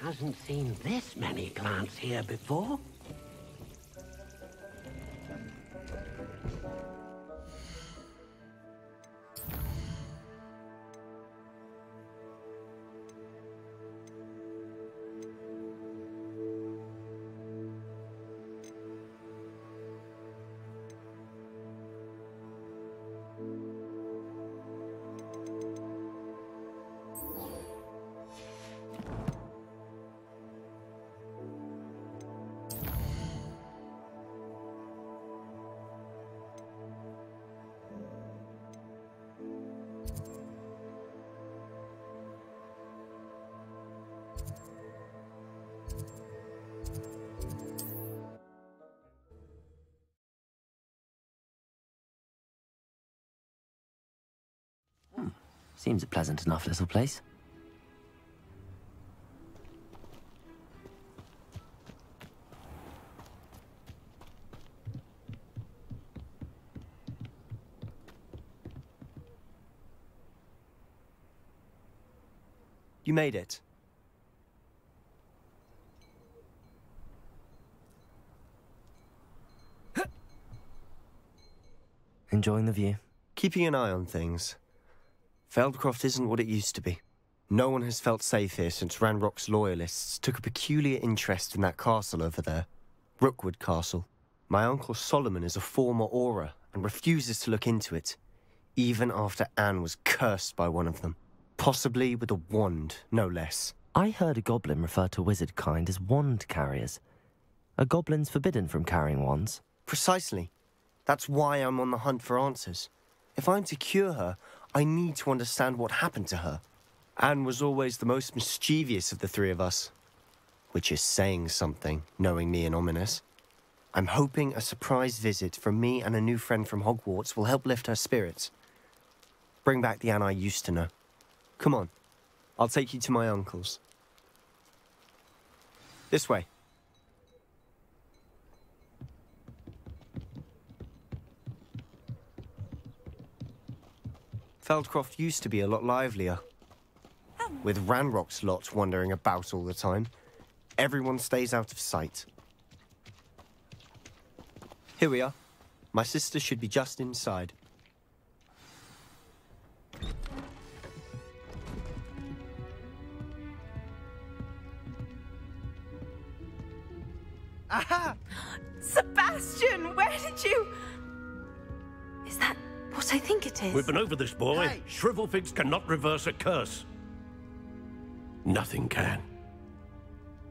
hasn't seen this many plants here before. Seems a pleasant enough little place. You made it. Enjoying the view? Keeping an eye on things. Feldcroft isn't what it used to be. No one has felt safe here since Ranrock's loyalists took a peculiar interest in that castle over there. Rookwood Castle. My uncle Solomon is a former Auror and refuses to look into it, even after Anne was cursed by one of them. Possibly with a wand, no less. I heard a goblin refer to wizard kind as wand carriers. Are goblins forbidden from carrying wands? Precisely. That's why I'm on the hunt for answers. If I'm to cure her, I need to understand what happened to her. Anne was always the most mischievous of the three of us. Which is saying something, knowing me and Ominous. I'm hoping a surprise visit from me and a new friend from Hogwarts will help lift her spirits. Bring back the Anne I used to know. Come on, I'll take you to my uncle's. This way. Feldcroft used to be a lot livelier. With Ranrock's lot wandering about all the time, everyone stays out of sight. Here we are. My sister should be just inside. Aha! Sebastian, where did you... Is that what I think it is? We've been over this, boy. Hey. Shrivelfigs cannot reverse a curse. Nothing can.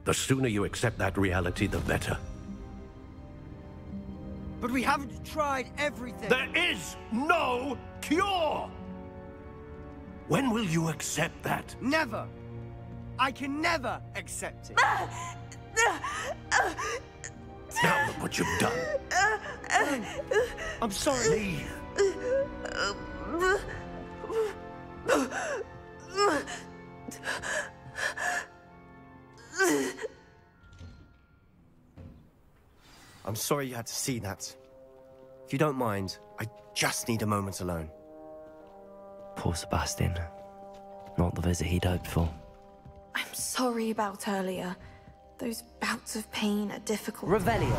The sooner you accept that reality, the better. But we haven't tried everything. There is no cure! When will you accept that? Never. I can never accept it. Now look what you've done. I'm sorry. Leave. I'm sorry you had to see that. If you don't mind, I just need a moment alone. Poor Sebastian. Not the visit he'd hoped for. I'm sorry about earlier. Those bouts of pain are difficult. Revelio.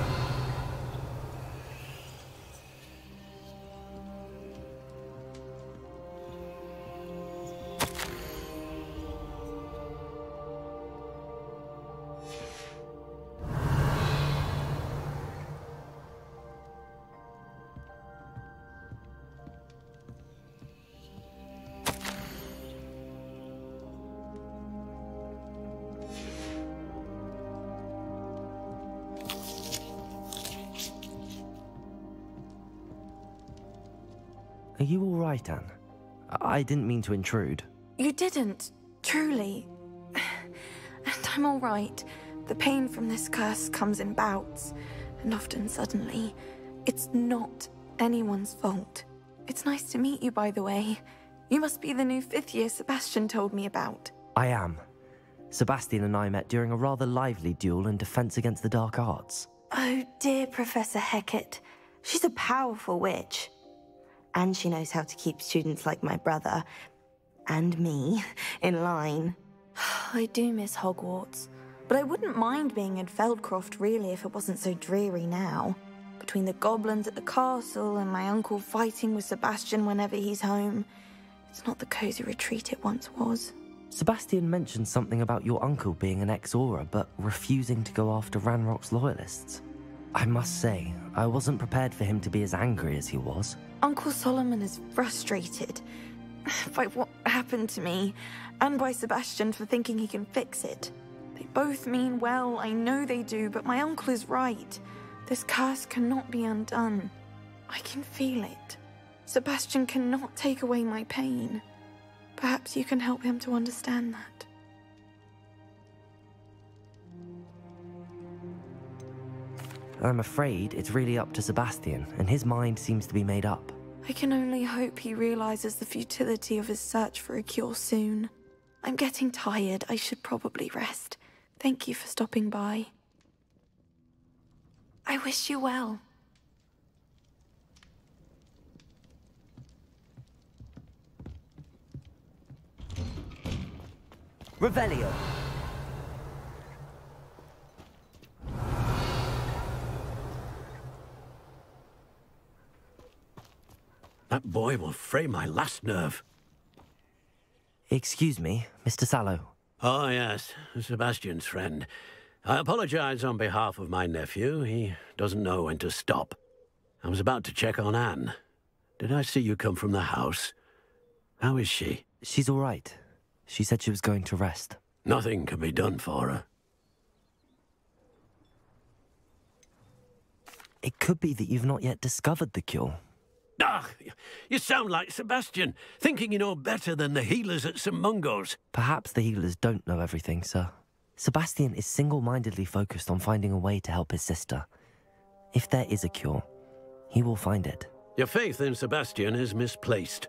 Are you all right, Anne? I didn't mean to intrude. You didn't, truly. And I'm all right. The pain from this curse comes in bouts, and often suddenly. It's not anyone's fault. It's nice to meet you, by the way. You must be the new 5th year Sebastian told me about. I am. Sebastian and I met during a rather lively duel in defense against the dark arts. Oh, dear Professor Hecat. She's a powerful witch. And she knows how to keep students like my brother, and me, in line. I do miss Hogwarts. But I wouldn't mind being in Feldcroft, really, if it wasn't so dreary now. Between the goblins at the castle and my uncle fighting with Sebastian whenever he's home, it's not the cozy retreat it once was. Sebastian mentioned something about your uncle being an ex-Auror, but refusing to go after Ranrock's loyalists. I must say, I wasn't prepared for him to be as angry as he was. Uncle Solomon is frustrated by what happened to me, and by Sebastian for thinking he can fix it. They both mean well, I know they do, but my uncle is right. This curse cannot be undone. I can feel it. Sebastian cannot take away my pain. Perhaps you can help him to understand that. I'm afraid it's really up to Sebastian, and his mind seems to be made up. I can only hope he realizes the futility of his search for a cure soon. I'm getting tired. I should probably rest. Thank you for stopping by. I wish you well. Revelio! That boy will fray my last nerve. Excuse me, Mr. Sallow. Oh, yes, Sebastian's friend. I apologize on behalf of my nephew. He doesn't know when to stop. I was about to check on Anne. Did I see you come from the house? How is she? She's all right. She said she was going to rest. Nothing can be done for her. It could be that you've not yet discovered the cure. Ah, you sound like Sebastian, thinking you know better than the healers at St. Mungo's. Perhaps the healers don't know everything, sir. Sebastian is single-mindedly focused on finding a way to help his sister. If there is a cure, he will find it. Your faith in Sebastian is misplaced.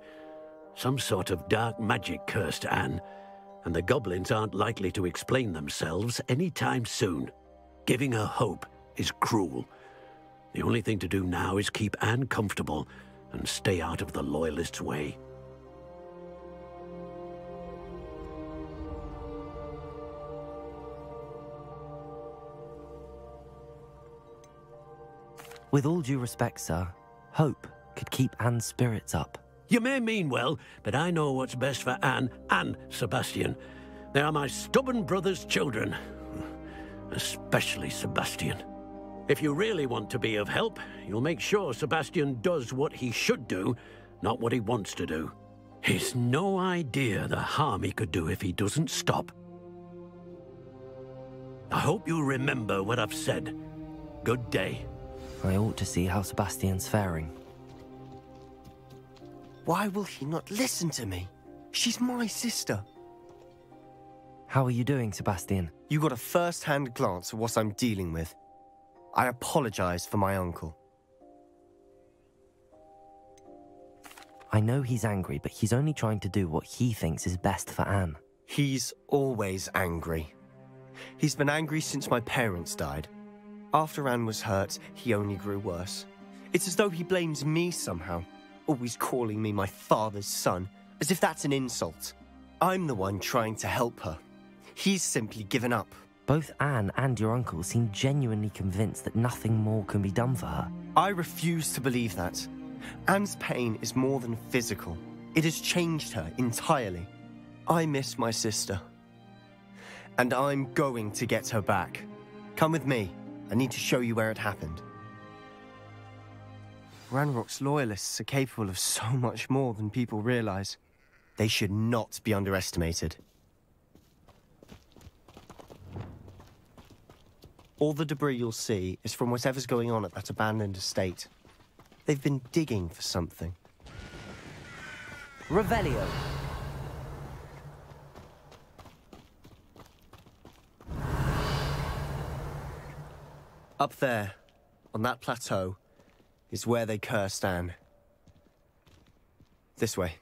Some sort of dark magic cursed Anne, and the goblins aren't likely to explain themselves anytime soon. Giving her hope is cruel. The only thing to do now is keep Anne comfortable and stay out of the Loyalists' way. With all due respect, sir, hope could keep Anne's spirits up. You may mean well, but I know what's best for Anne and Sebastian. They are my stubborn brother's children. Especially Sebastian. If you really want to be of help, you'll make sure Sebastian does what he should do, not what he wants to do. He's no idea the harm he could do if he doesn't stop. I hope you'll remember what I've said. Good day. I ought to see how Sebastian's faring. Why will he not listen to me? She's my sister. How are you doing, Sebastian? You got a first-hand glance at what I'm dealing with. I apologize for my uncle. I know he's angry, but he's only trying to do what he thinks is best for Anne. He's always angry. He's been angry since my parents died. After Anne was hurt, he only grew worse. It's as though he blames me somehow, always calling me my father's son, as if that's an insult. I'm the one trying to help her. He's simply given up. Both Anne and your uncle seem genuinely convinced that nothing more can be done for her. I refuse to believe that. Anne's pain is more than physical. It has changed her entirely. I miss my sister. And I'm going to get her back. Come with me. I need to show you where it happened. Ranrock's loyalists are capable of so much more than people realize. They should not be underestimated. All the debris you'll see is from whatever's going on at that abandoned estate. They've been digging for something. Revelio! Up there, on that plateau, is where they cursed Anne. This way.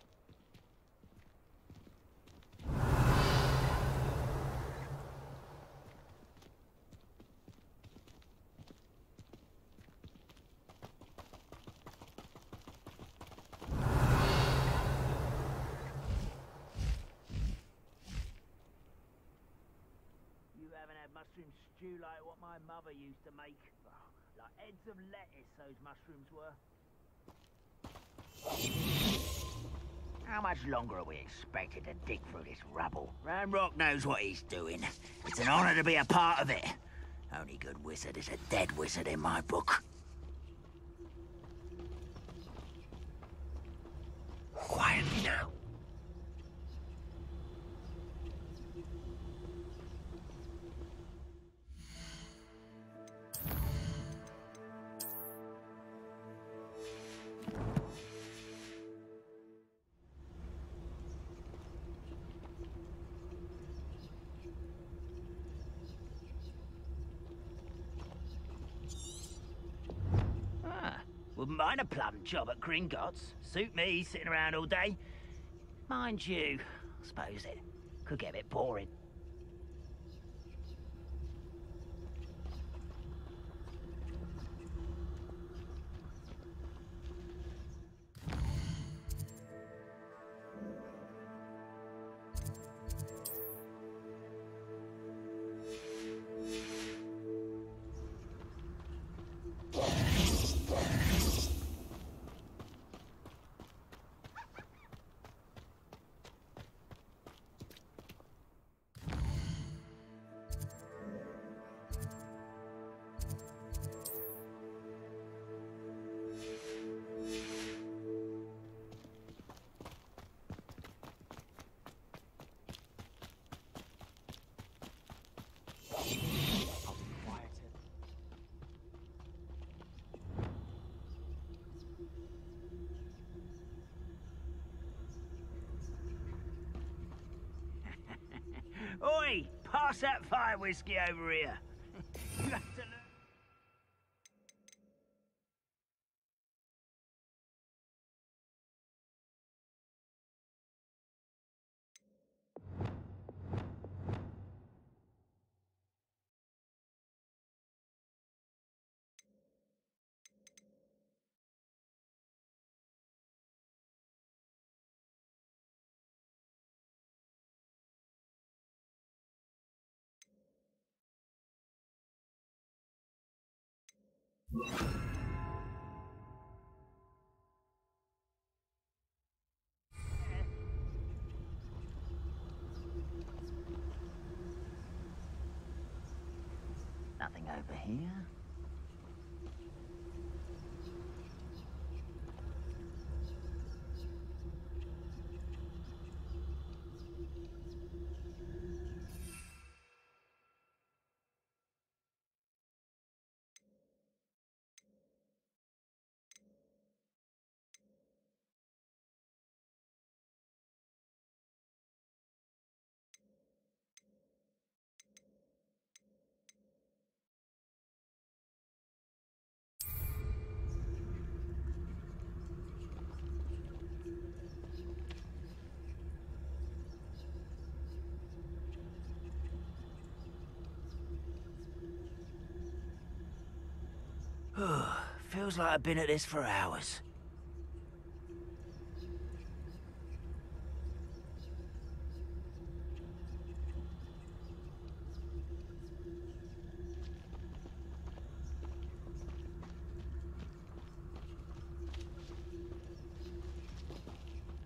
mushroom stew like what my mother used to make. Oh, like heads of lettuce, those mushrooms were. How much longer are we expected to dig through this rubble? Ranrock knows what he's doing. It's an honor to be a part of it. Only good wizard is a dead wizard in my book. Quietly now. Wouldn't mind a plum job at Gringotts. Suit me, sitting around all day. Mind you, I suppose it could get a bit boring. Oi! Pass that fire whiskey over here. You have to learn. Nothing over here. Feels like I've been at this for hours.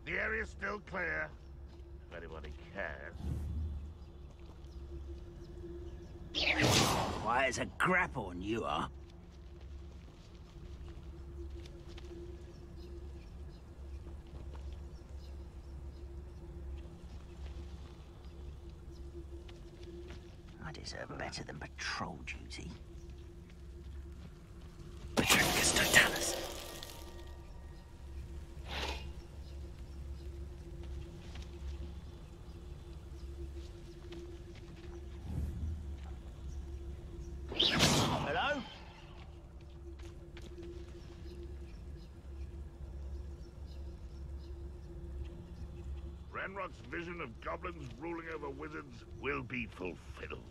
The area's still clear, if anybody cares. Why, it's a grapple, you are. I deserve better than patrol duty. Patricus Totalis. Hello? Ranrock's vision of goblins ruling over wizards will be fulfilled.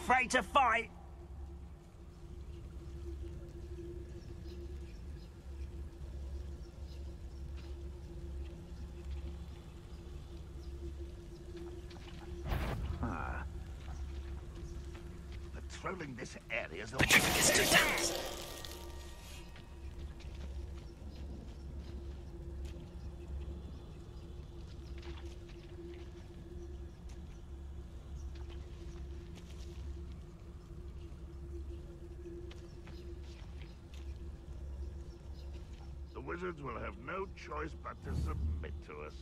Afraid to fight? patrolling this area. Patricus totalis. The wizards will have no choice but to submit to us.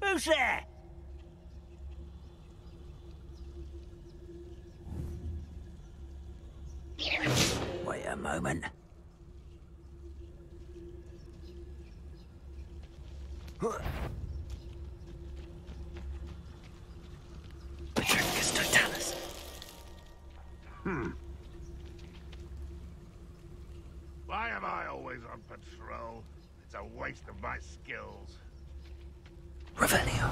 Who's there? Wait a moment. Patricus totalis. Why am I always on patrol? It's a waste of my skills. Revelio.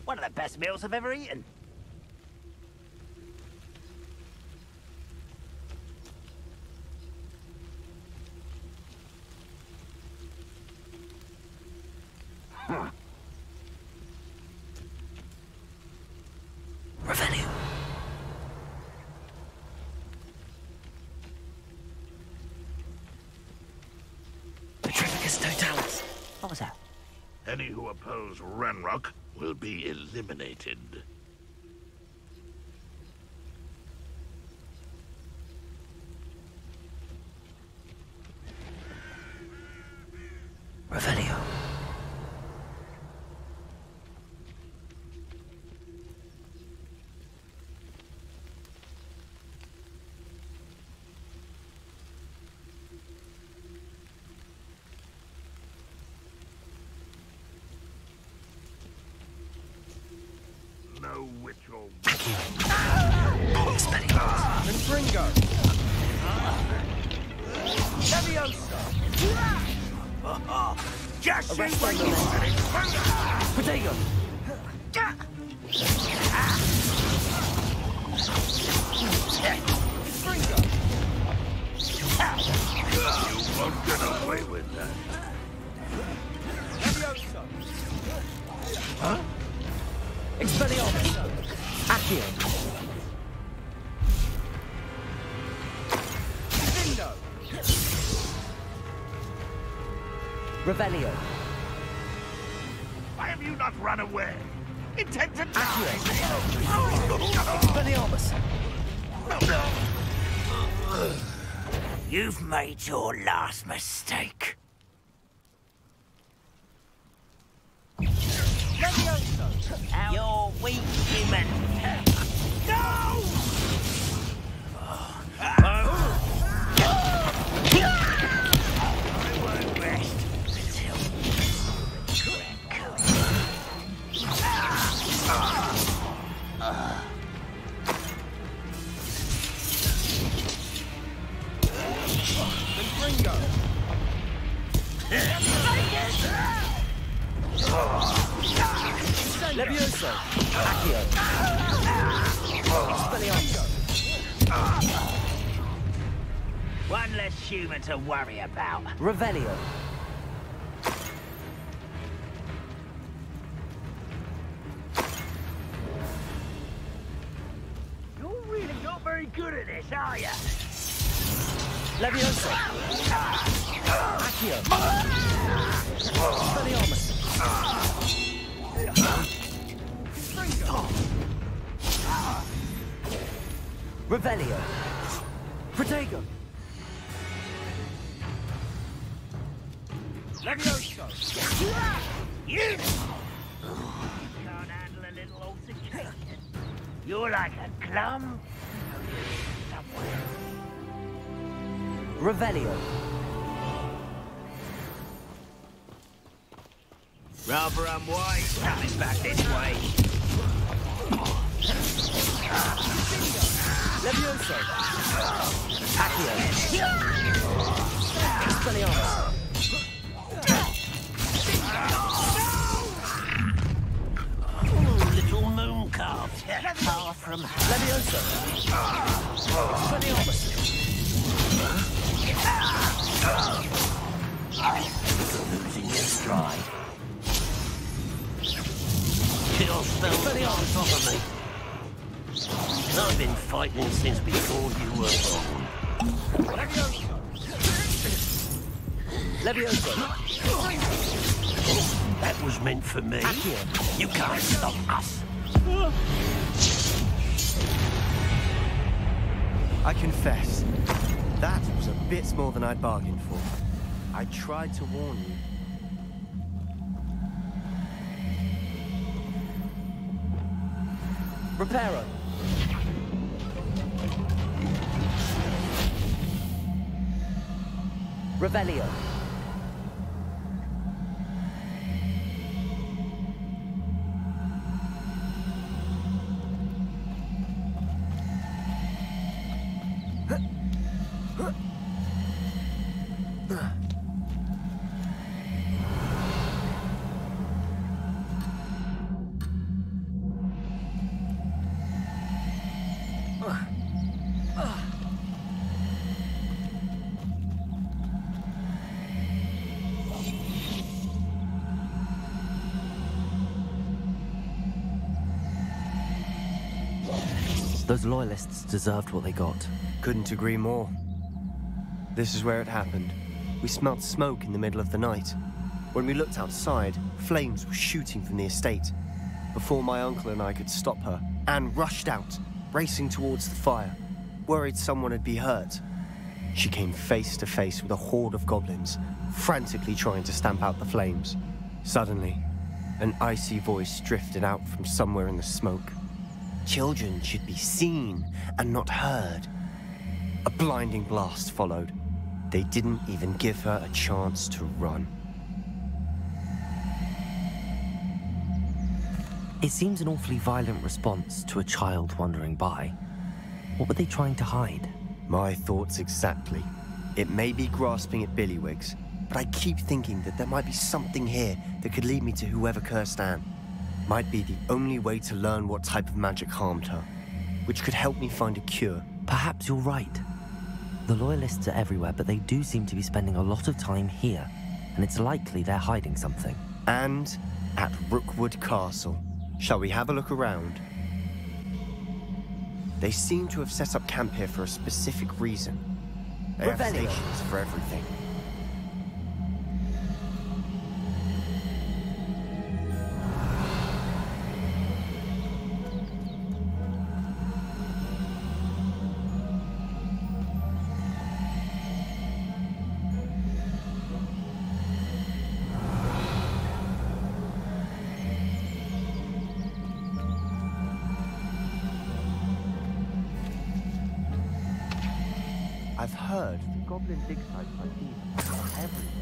One of the best meals I've ever eaten. Revelio. Patricus totalis. What was that? Any who oppose Ranrock will be eliminated. Revelio. No witch or Confringo. Leviosa. Just Arrest on the Protego! Confringo. you won't get away with that. Leviosa. Huh? Expelliarmus! Accio! Divindo. Revelio! Why have you not run away? Intent to die! Expelliarmus! You've made your last mistake. Leviosa. You're weak, human. No! I won't rest until Confringo. Levioso! Accio! Expelliarmus! one less human to worry about. Revelio! You're really not very good at this, are you? Levioso! Accio! Expelliarmus! Revelio! Protego! Leviosa. You can't handle a little altercation. You're like a clump somewhere. Revelio! Rather unwise coming back this way. Levioso! Little moon calf, far from Leviosa. Losing your stride. Kill spell on top of me. I've been fighting since before you were born. Leviosa. That was meant for me. You can't stop us. I confess, that was a bit more than I'd bargained for. I tried to warn you. Reparo. Revelio. Those loyalists deserved what they got. Couldn't agree more. This is where it happened. We smelt smoke in the middle of the night. When we looked outside, flames were shooting from the estate. Before my uncle and I could stop her, Anne rushed out, racing towards the fire, worried someone had been hurt. She came face to face with a horde of goblins, frantically trying to stamp out the flames. Suddenly, an icy voice drifted out from somewhere in the smoke. Children should be seen and not heard. A blinding blast followed. They didn't even give her a chance to run. It seems an awfully violent response to a child wandering by. What were they trying to hide? My thoughts exactly. It may be grasping at Billywigs, but I keep thinking that there might be something here that could lead me to whoever cursed Anne. Might be the only way to learn what type of magic harmed her, which could help me find a cure. Perhaps you're right. The Loyalists are everywhere, but they do seem to be spending a lot of time here, and it's likely they're hiding something. And at Rookwood Castle. Shall we have a look around? They seem to have set up camp here for a specific reason. They have stations for everything. I've heard the goblin dig sites like these are everywhere.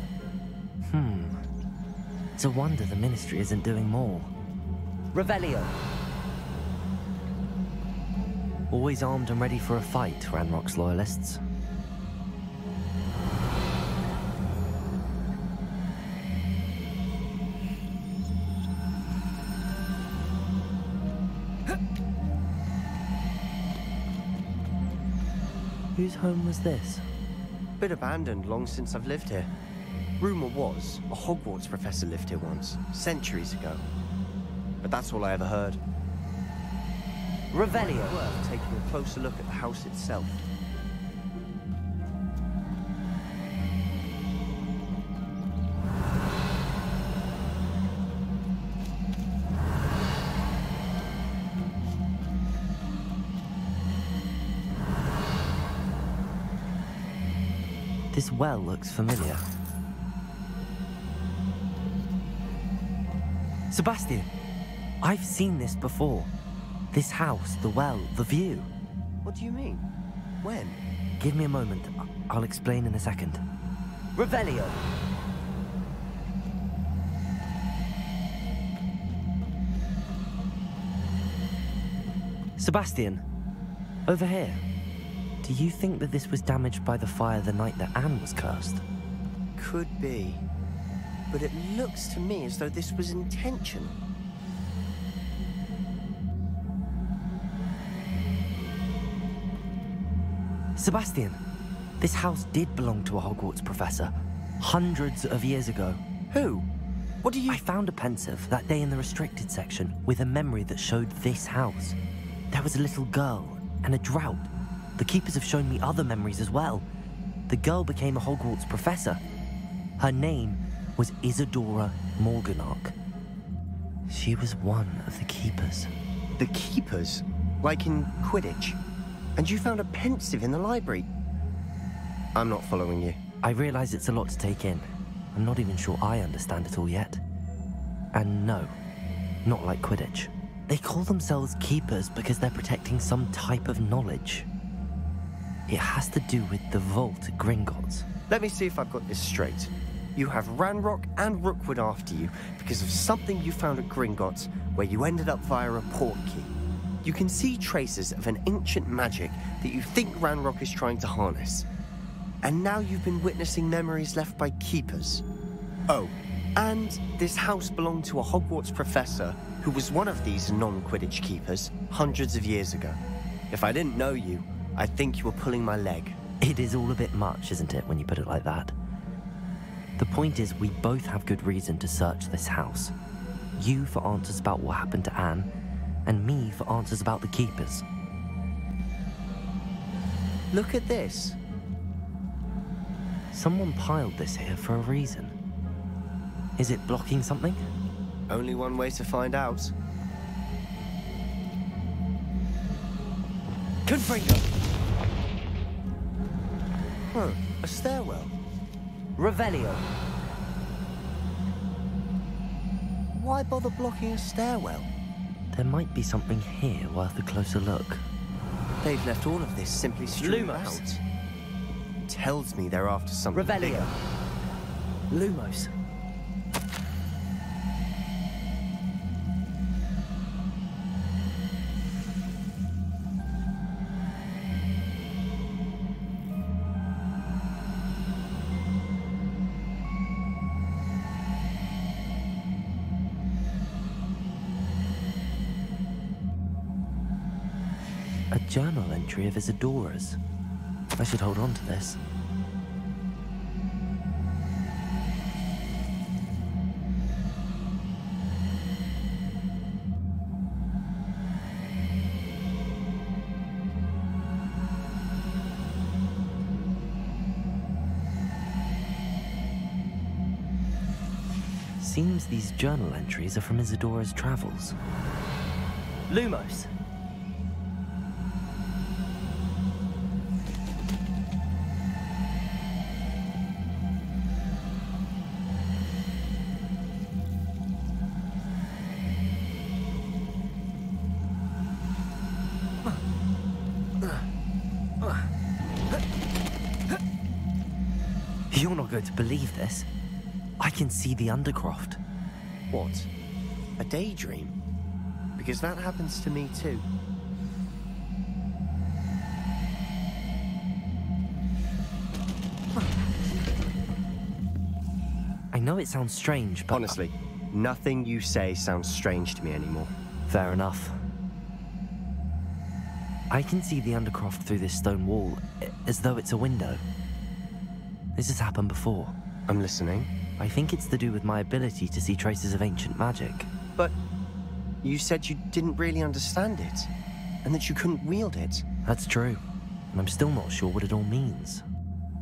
It's a wonder the Ministry isn't doing more. Revelio. Always armed and ready for a fight, Ranrock's Loyalists. Whose home was this? Bit abandoned long since I've lived here. Rumor was, a Hogwarts professor lived here once, centuries ago. But that's all I ever heard. Revelio. Worth taking a closer look at the house itself. This well looks familiar. Sebastian, I've seen this before. This house, the well, the view. What do you mean? When? Give me a moment. I'll explain in a second. Revelio. Sebastian, over here. Do you think that this was damaged by the fire the night that Anne was cursed? Could be. But it looks to me as though this was intentional. Sebastian, this house did belong to a Hogwarts professor, hundreds of years ago. Who? What do you... I found a pensive that day in the restricted section with a memory that showed this house. There was a little girl and a drought. The keepers have shown me other memories as well. The girl became a Hogwarts professor. Her name was Isadora Morganach. She was one of the keepers. The keepers? Like in Quidditch? And you found a pensive in the library? I'm not following you. I realize it's a lot to take in. I'm not even sure I understand it all yet. And no, not like Quidditch. They call themselves keepers because they're protecting some type of knowledge. It has to do with the vault at Gringotts. Let me see if I've got this straight. You have Ranrock and Rookwood after you because of something you found at Gringotts where you ended up via a portkey. You can see traces of an ancient magic that you think Ranrock is trying to harness. And now you've been witnessing memories left by keepers. Oh, and this house belonged to a Hogwarts professor who was one of these non-Quidditch keepers hundreds of years ago. If I didn't know you, I'd think you were pulling my leg. It is all a bit much, isn't it, when you put it like that? The point is, we both have good reason to search this house. You for answers about what happened to Anne, and me for answers about the keepers. Look at this. Someone piled this here for a reason. Is it blocking something? Only one way to find out. Confringo! Huh, a stairwell. Revelio. Why bother blocking a stairwell? There might be something here worth a closer look. They've left all of this simply strewn Lumos. out. Tells me they're after something Revelio. bigger. Lumos. A journal entry of Isadora's. I should hold on to this. Seems these journal entries are from Isadora's travels. Lumos. You're not going to believe this. I can see the Undercroft. What? A daydream? Because that happens to me too. I know it sounds strange, but... Honestly, nothing you say sounds strange to me anymore. Fair enough. I can see the Undercroft through this stone wall, as though it's a window. This has happened before. I'm listening. I think it's to do with my ability to see traces of ancient magic. But you said you didn't really understand it, and that you couldn't wield it. That's true, and I'm still not sure what it all means.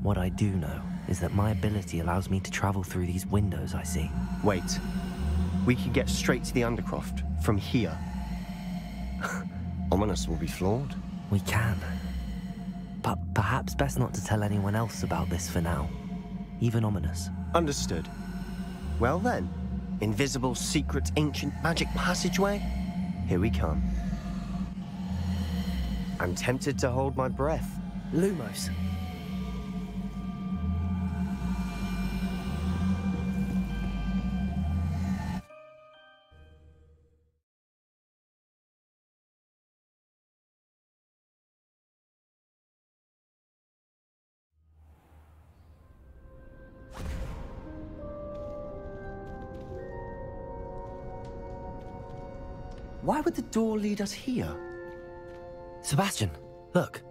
What I do know is that my ability allows me to travel through these windows I see. Wait. We can get straight to the Undercroft from here. Ominous will be flawed. We can. But perhaps best not to tell anyone else about this for now. Even Ominous. Understood. Well then, invisible, secret, ancient magic passageway? Here we come. I'm tempted to hold my breath. Lumos. Why would the door lead us here? Sebastian, look.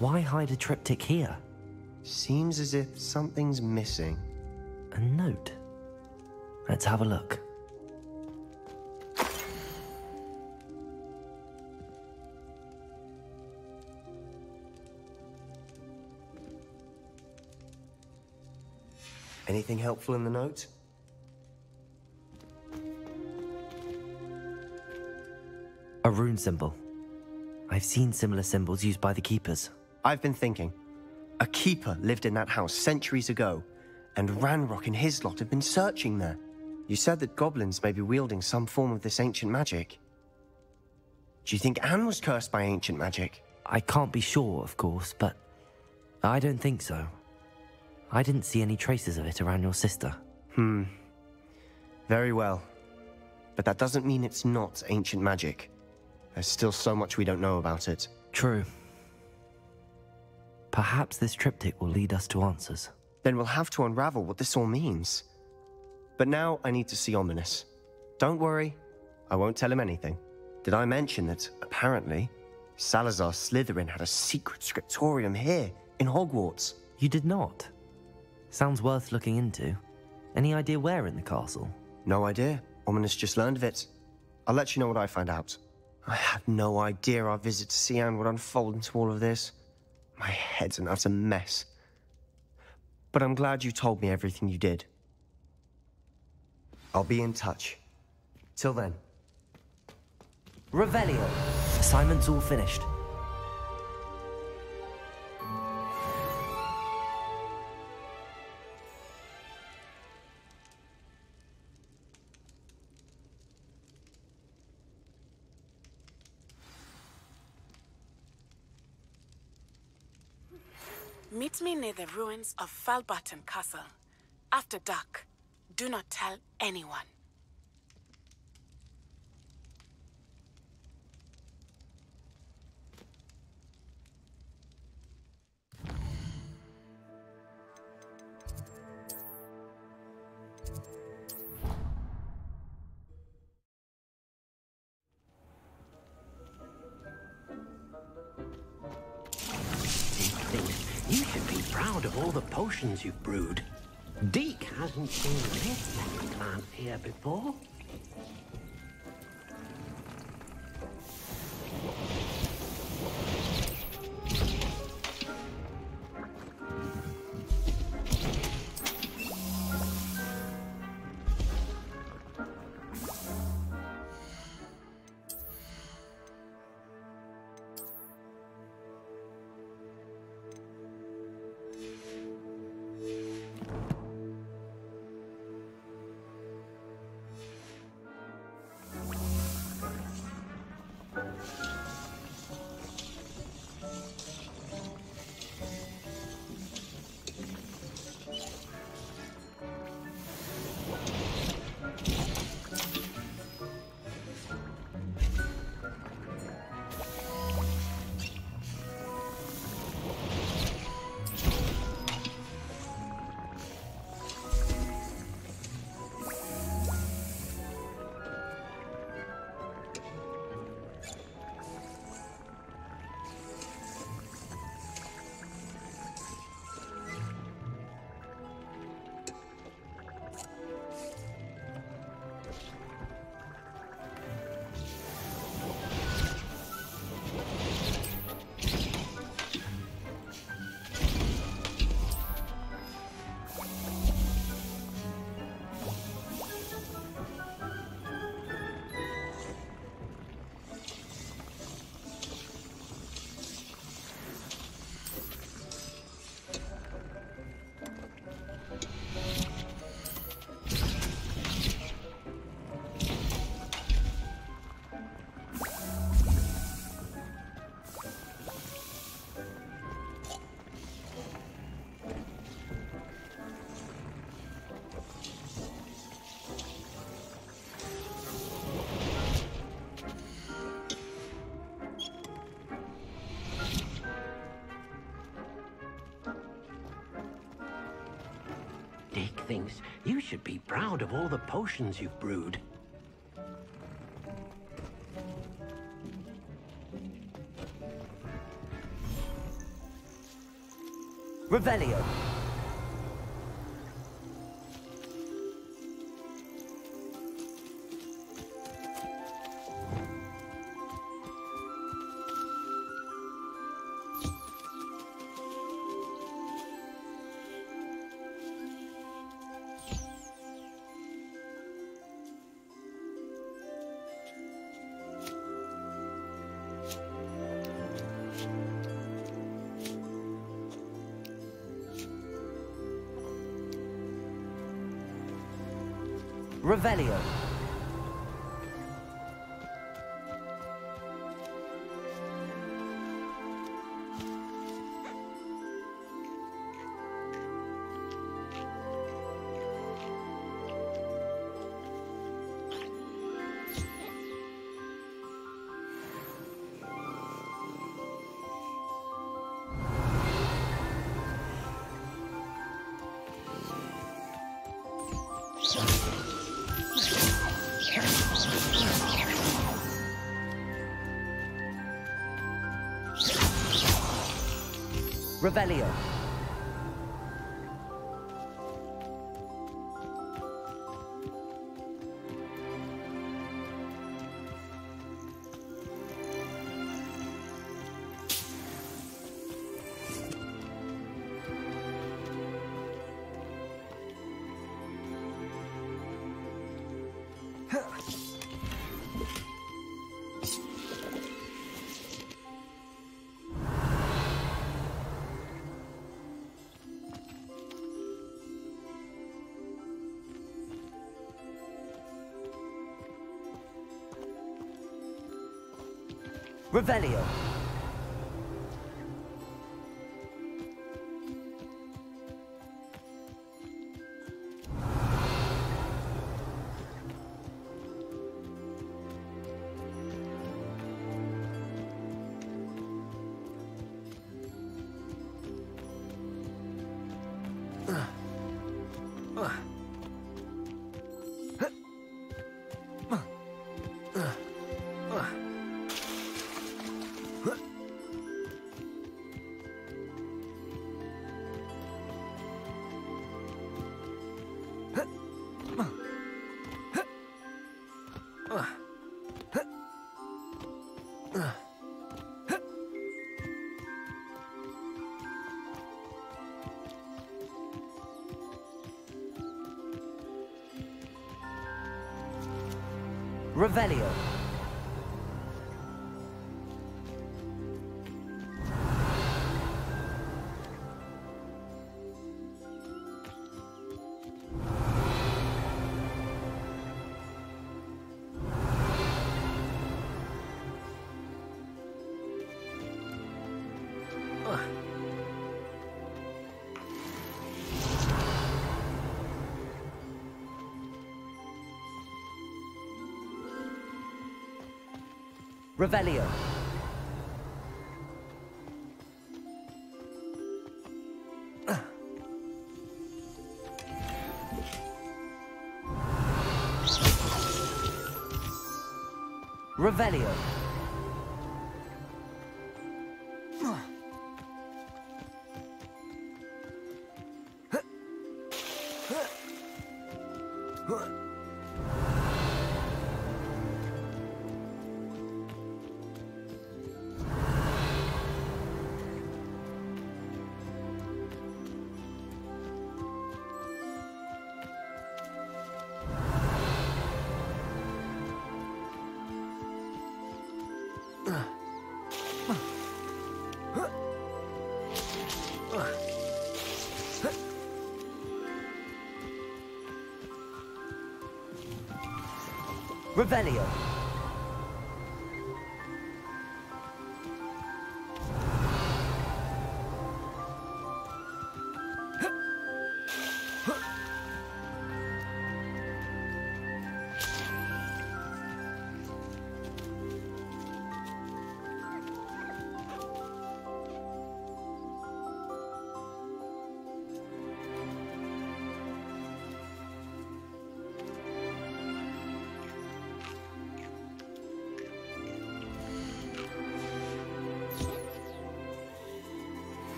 Why hide a triptych here? Seems as if something's missing. A note. Let's have a look. Anything helpful in the note? A rune symbol. I've seen similar symbols used by the keepers. I've been thinking. A keeper lived in that house centuries ago, and Ranrock and his lot have been searching there. You said that goblins may be wielding some form of this ancient magic. Do you think Anne was cursed by ancient magic? I can't be sure, of course, but I don't think so. I didn't see any traces of it around your sister. Very well. But that doesn't mean it's not ancient magic. There's still so much we don't know about it. True. Perhaps this triptych will lead us to answers. Then we'll have to unravel what this all means. But now I need to see Ominous. Don't worry, I won't tell him anything. Did I mention that, apparently, Salazar Slytherin had a secret scriptorium here, in Hogwarts? You did not? Sounds worth looking into. Any idea where in the castle? No idea. Ominous just learned of it. I'll let you know what I find out. I had no idea our visit to see Anne would unfold into all of this. My head's an utter mess. But I'm glad you told me everything you did. I'll be in touch. Till then. Revelio. Assignment's all finished. Meet me near the ruins of Falbarton Castle. After dark. Do not tell anyone. You should be proud of all the potions you've brewed. Deke hasn't seen this many plants here before. Dick thinks you should be proud of all the potions you've brewed. Revelio. Revelio. Revelio. Revelio. Revelio. Revelio. Revelio. Revelio.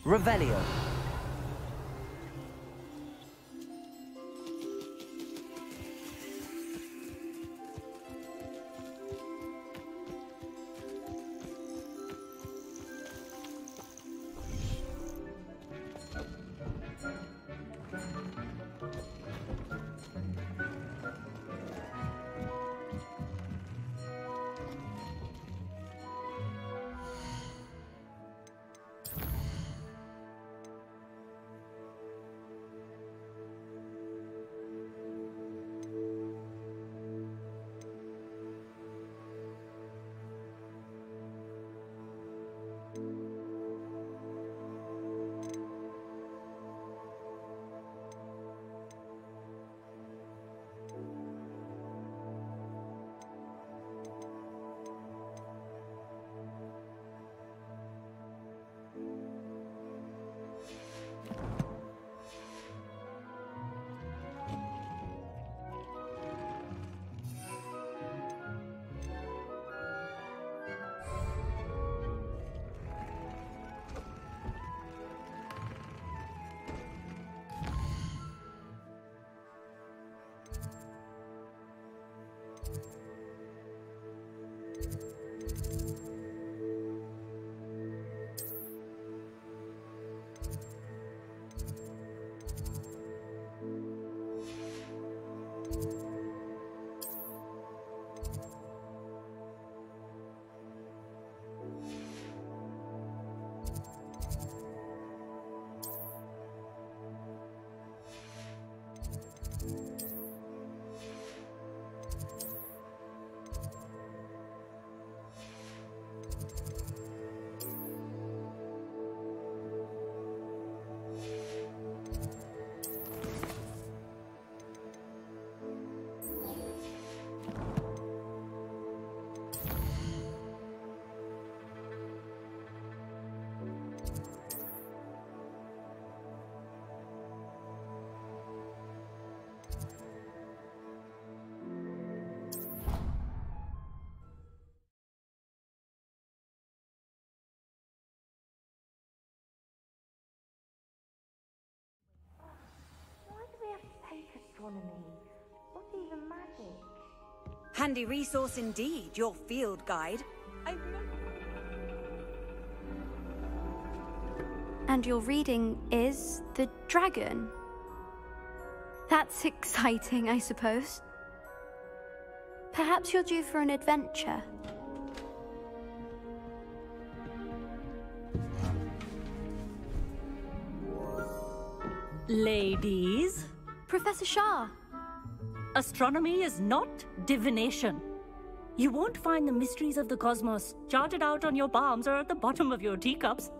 Revelio. Astronomy. What even magic? Handy resource indeed, your field guide. And your reading is the dragon. That's exciting, I suppose. Perhaps you're due for an adventure. Ladies. Professor Shah. Astronomy is not divination. You won't find the mysteries of the cosmos charted out on your palms or at the bottom of your teacups.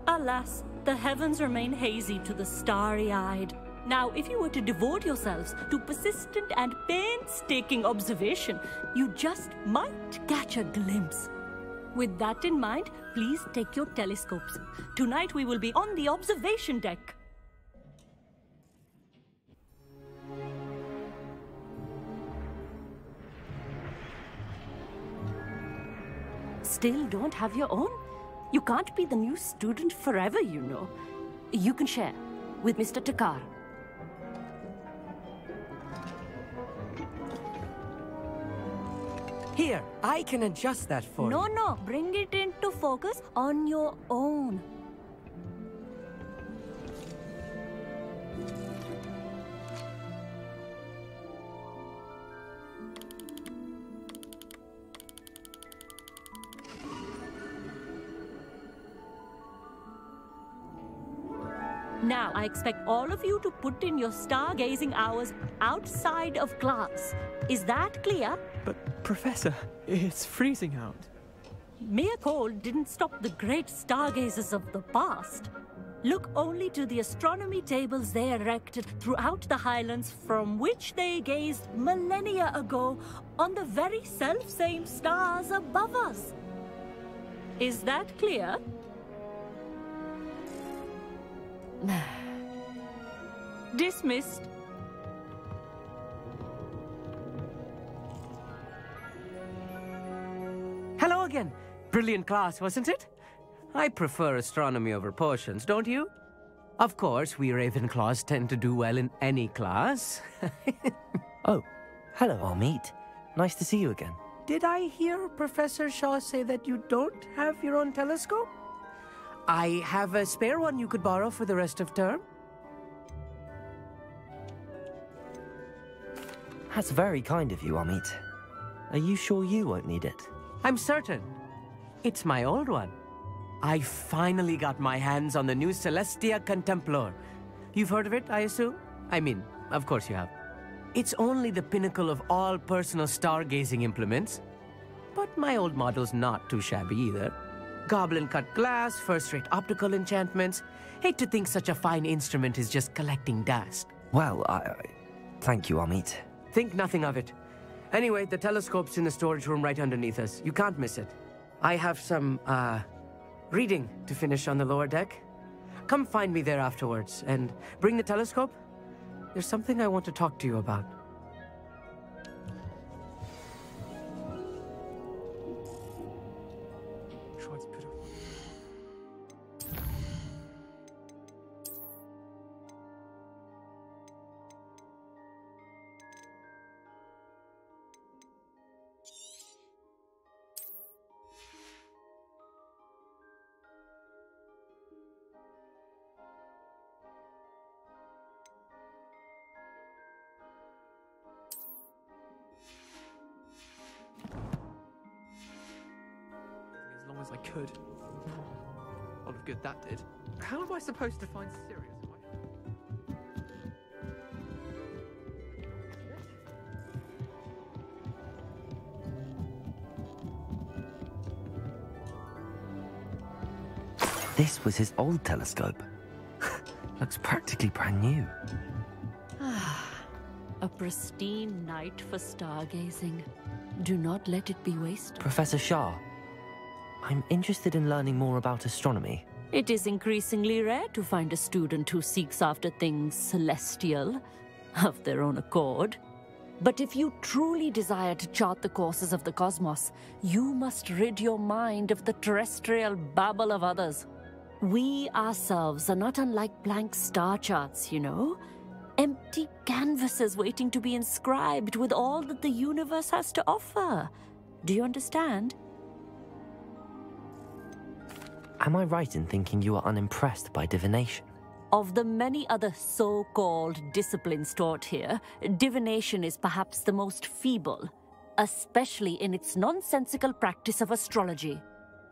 Alas, the heavens remain hazy to the starry-eyed. Now, if you were to devote yourselves to persistent and painstaking observation, you just might catch a glimpse. With that in mind, please take your telescopes. Tonight we will be on the observation deck. Still don't have your own? You can't be the new student forever, you know. You can share with Mr. Takar. Here, I can adjust that for you. No, bring it into focus on your own. Now, I expect all of you to put in your stargazing hours outside of class. Is that clear? But, Professor, it's freezing out. Mere cold didn't stop the great stargazers of the past. Look only to the astronomy tables they erected throughout the Highlands from which they gazed millennia ago on the very self-same stars above us. Is that clear? Dismissed. Hello again. Brilliant class, wasn't it? I prefer astronomy over potions, don't you? Of course, we Ravenclaws tend to do well in any class. Oh, hello, Amit. Nice to see you again. Did I hear Professor Shaw say that you don't have your own telescope? I have a spare one you could borrow for the rest of term. That's very kind of you, Amit. Are you sure you won't need it? I'm certain. It's my old one. I finally got my hands on the new Celestia Contemplor. You've heard of it, I assume? I mean, of course you have. It's only the pinnacle of all personal stargazing implements. But my old model's not too shabby either. Goblin-cut glass, first-rate optical enchantments. Hate to think such a fine instrument is just collecting dust. Well, thank you, Amit. Think nothing of it. Anyway, the telescope's in the storage room right underneath us. You can't miss it. I have some, reading to finish on the lower deck. Come find me there afterwards, and bring the telescope. There's something I want to talk to you about. As I could. A lot of good that did. How am I supposed to find Sirius? This was his old telescope. Looks practically brand new. A pristine night for stargazing. Do not let it be wasted. Professor Shah, I'm interested in learning more about astronomy. It is increasingly rare to find a student who seeks after things celestial, of their own accord. But if you truly desire to chart the courses of the cosmos, you must rid your mind of the terrestrial babble of others. We ourselves are not unlike blank star charts, you know. Empty canvases waiting to be inscribed with all that the universe has to offer. Do you understand? Am I right in thinking you are unimpressed by divination? Of the many other so-called disciplines taught here, divination is perhaps the most feeble, especially in its nonsensical practice of astrology.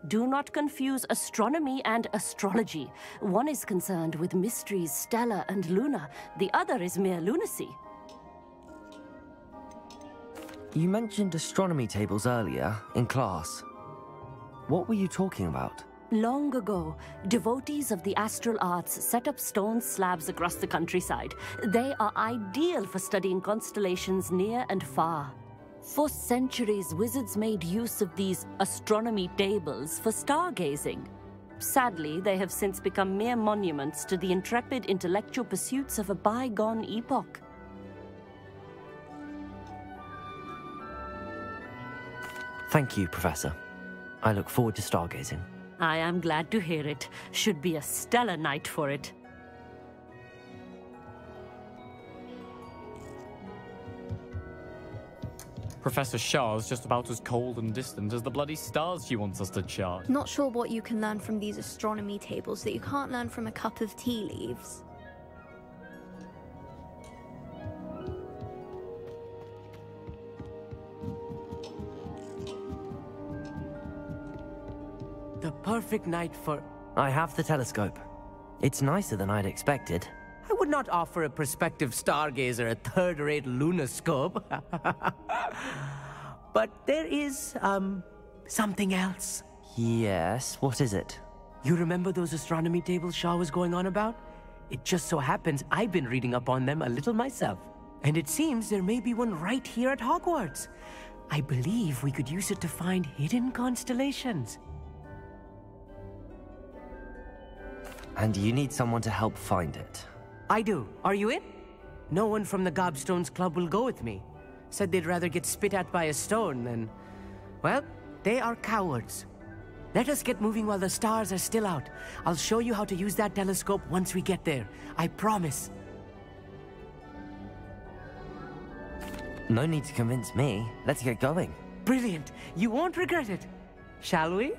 Do not confuse astronomy and astrology. One is concerned with mysteries stellar and lunar, the other is mere lunacy. You mentioned astronomy tables earlier, in class. What were you talking about? Long ago, devotees of the astral arts set up stone slabs across the countryside. They are ideal for studying constellations near and far. For centuries, wizards made use of these astronomy tables for stargazing. Sadly, they have since become mere monuments to the intrepid intellectual pursuits of a bygone epoch. Thank you, Professor. I look forward to stargazing. I am glad to hear it. Should be a stellar night for it. Professor Shah's just about as cold and distant as the bloody stars she wants us to chart. Not sure what you can learn from these astronomy tables that you can't learn from a cup of tea leaves. The perfect night for... I have the telescope. It's nicer than I'd expected. I would not offer a prospective stargazer a third-rate lunoscope. But there is, something else. Yes, what is it? You remember those astronomy tables Shaw was going on about? It just so happens I've been reading up on them a little myself. And it seems there may be one right here at Hogwarts. I believe we could use it to find hidden constellations. And you need someone to help find it. I do. Are you in? No one from the Gobstones Club will go with me. Said they'd rather get spit at by a stone than... Well, they are cowards. Let us get moving while the stars are still out. I'll show you how to use that telescope once we get there. I promise. No need to convince me. Let's get going. Brilliant. You won't regret it. Shall we?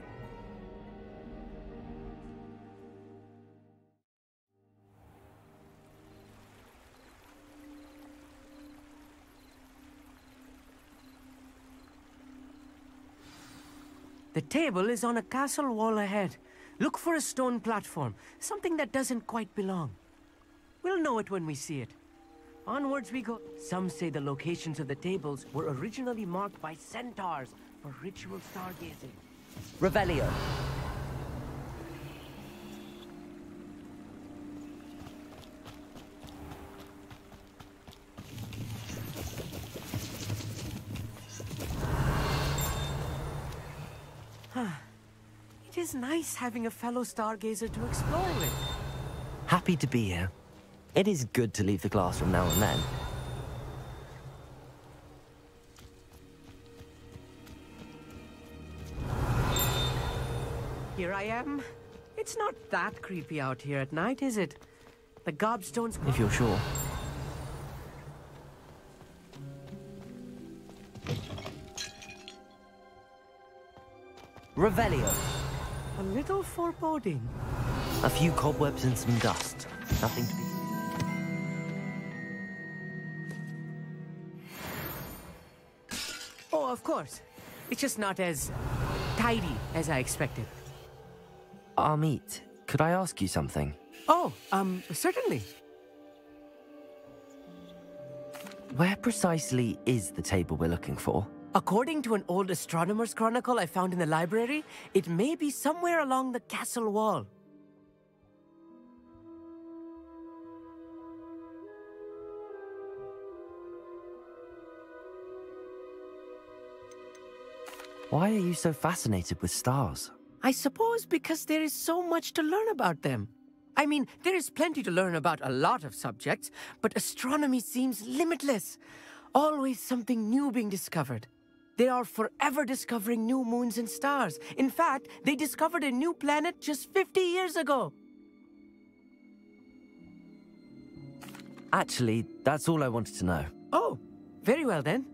The table is on a castle wall ahead. Look for a stone platform, something that doesn't quite belong. We'll know it when we see it. Onwards we go. Some say the locations of the tables were originally marked by centaurs for ritual stargazing. Revelio. It is nice having a fellow stargazer to explore with. Happy to be here. It is good to leave the classroom now and then. Here I am. It's not that creepy out here at night, is it? The gobstones... If you're sure. Revelio. A little foreboding. A few cobwebs and some dust. Nothing to be... Oh, of course. It's just not as tidy as I expected. Amit, could I ask you something? Oh, certainly. Where precisely is the table we're looking for? According to an old astronomer's chronicle I found in the library, it may be somewhere along the castle wall. Why are you so fascinated with stars? I suppose because there is so much to learn about them. I mean, there is plenty to learn about a lot of subjects, but astronomy seems limitless. Always something new being discovered. They are forever discovering new moons and stars. In fact, they discovered a new planet just 50 years ago. Actually, that's all I wanted to know. Oh, very well then.